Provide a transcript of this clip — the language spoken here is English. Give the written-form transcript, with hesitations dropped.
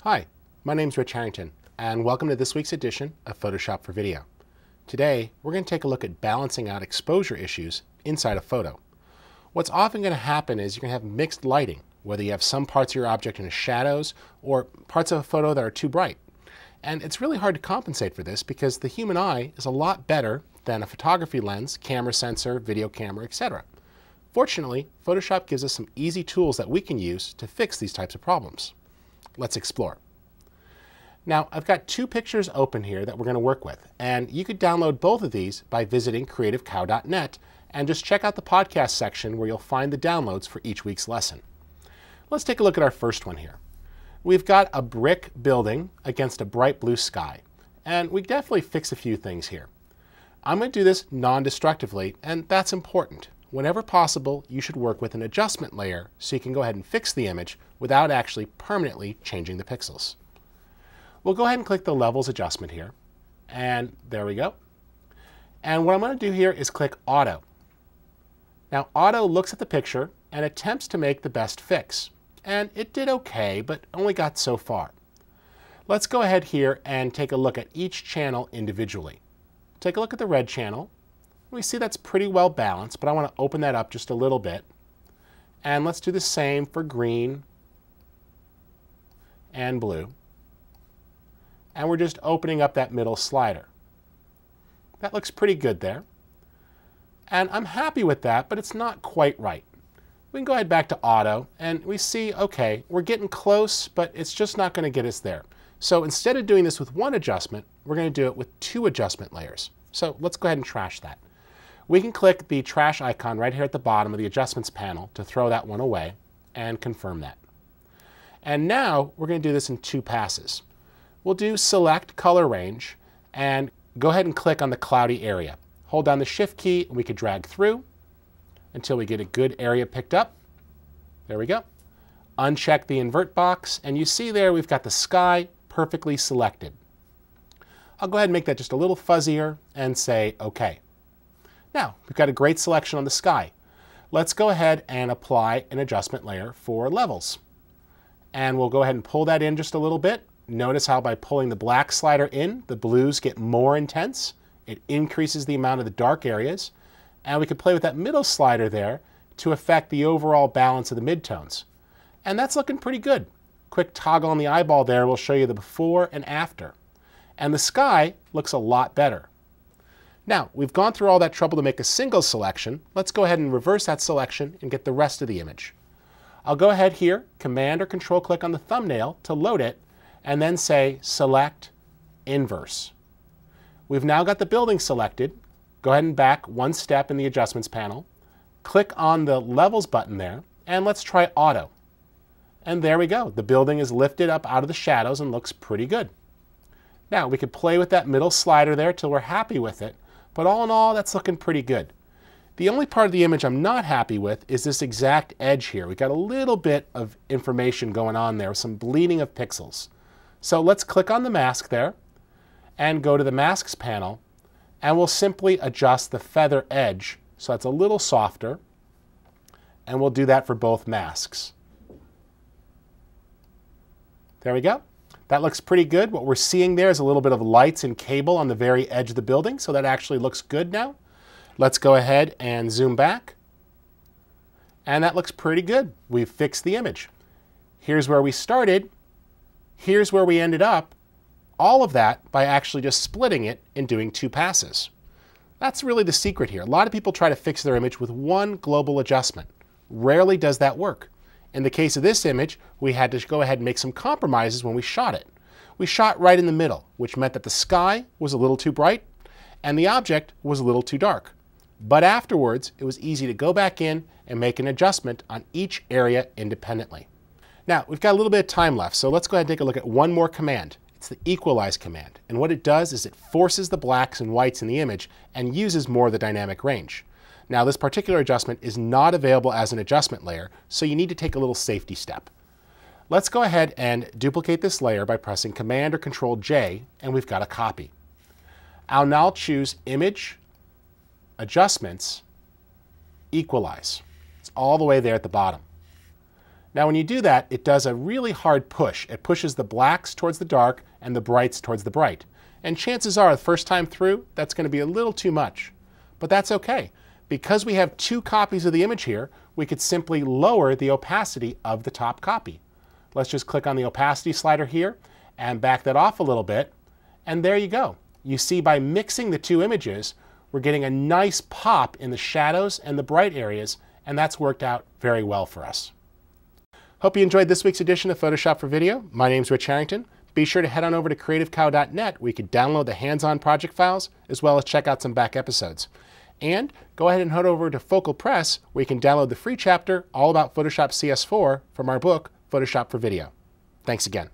Hi, my name's Rich Harrington, and welcome to this week's edition of Photoshop for Video. Today, we're going to take a look at balancing out exposure issues inside a photo. What's often going to happen is you're going to have mixed lighting, whether you have some parts of your object in the shadows or parts of a photo that are too bright. And it's really hard to compensate for this because the human eye is a lot better than a photography lens, camera sensor, video camera, etc. Fortunately, Photoshop gives us some easy tools that we can use to fix these types of problems. Let's explore. Now, I've got two pictures open here that we're going to work with, and you could download both of these by visiting creativecow.net and just check out the podcast section where you'll find the downloads for each week's lesson. Let's take a look at our first one here. We've got a brick building against a bright blue sky, and we definitely fix a few things here. I'm going to do this non-destructively, and that's important. Whenever possible, you should work with an adjustment layer so you can go ahead and fix the image without actually permanently changing the pixels. We'll go ahead and click the Levels adjustment here, and there we go. And what I'm going to do here is click Auto. Now, Auto looks at the picture and attempts to make the best fix. And it did okay, but only got so far. Let's go ahead here and take a look at each channel individually. Take a look at the red channel. We see that's pretty well balanced, but I want to open that up just a little bit. And let's do the same for green and blue. And we're just opening up that middle slider. That looks pretty good there. And I'm happy with that, but it's not quite right. We can go ahead back to Auto, and we see, okay, we're getting close, but it's just not going to get us there. So instead of doing this with one adjustment, we're going to do it with two adjustment layers. So let's go ahead and trash that. We can click the trash icon right here at the bottom of the adjustments panel to throw that one away and confirm that. And now we're going to do this in two passes. We'll do Select Color Range and go ahead and click on the cloudy area. Hold down the Shift key and we could drag through until we get a good area picked up. There we go. Uncheck the invert box, and you see there we've got the sky perfectly selected. I'll go ahead and make that just a little fuzzier and say OK. Now, we've got a great selection on the sky. Let's go ahead and apply an adjustment layer for levels. And we'll go ahead and pull that in just a little bit. Notice how by pulling the black slider in, the blues get more intense. It increases the amount of the dark areas. And we can play with that middle slider there to affect the overall balance of the midtones. And that's looking pretty good. Quick toggle on the eyeball there will show you the before and after. And the sky looks a lot better. Now, we've gone through all that trouble to make a single selection. Let's go ahead and reverse that selection and get the rest of the image. I'll go ahead here, Command or Control click on the thumbnail to load it, and then say Select Inverse. We've now got the building selected. Go ahead and back one step in the adjustments panel. Click on the Levels button there, and let's try Auto. And there we go. The building is lifted up out of the shadows and looks pretty good. Now, we could play with that middle slider there till we're happy with it, but all in all, that's looking pretty good. The only part of the image I'm not happy with is this exact edge here. We've got a little bit of information going on there, some bleeding of pixels. So let's click on the mask there and go to the Masks panel, and we'll simply adjust the feather edge so it's a little softer, and we'll do that for both masks. There we go. That looks pretty good. What we're seeing there is a little bit of lights and cable on the very edge of the building, so that actually looks good now. Let's go ahead and zoom back. And that looks pretty good. We've fixed the image. Here's where we started. Here's where we ended up. All of that by actually just splitting it and doing two passes. That's really the secret here. A lot of people try to fix their image with one global adjustment. Rarely does that work. In the case of this image, we had to go ahead and make some compromises when we shot it. We shot right in the middle, which meant that the sky was a little too bright and the object was a little too dark. But afterwards, it was easy to go back in and make an adjustment on each area independently. Now, we've got a little bit of time left, so let's go ahead and take a look at one more command. It's the Equalize command. And what it does is it forces the blacks and whites in the image and uses more of the dynamic range. Now, this particular adjustment is not available as an adjustment layer, so you need to take a little safety step. Let's go ahead and duplicate this layer by pressing Command or Control J, and we've got a copy. I'll now choose Image, Adjustments, Equalize. It's all the way there at the bottom. Now when you do that, it does a really hard push. It pushes the blacks towards the dark and the brights towards the bright. And chances are the first time through, that's going to be a little too much. But that's okay. Because we have two copies of the image here, we could simply lower the opacity of the top copy. Let's just click on the opacity slider here and back that off a little bit. And there you go. You see, by mixing the two images, we're getting a nice pop in the shadows and the bright areas, and that's worked out very well for us. Hope you enjoyed this week's edition of Photoshop for Video. My name's Rich Harrington. Be sure to head on over to creativecow.net where you can download the hands-on project files as well as check out some back episodes. And go ahead and head over to Focal Press where you can download the free chapter all about Photoshop CS4 from our book, Photoshop for Video. Thanks again.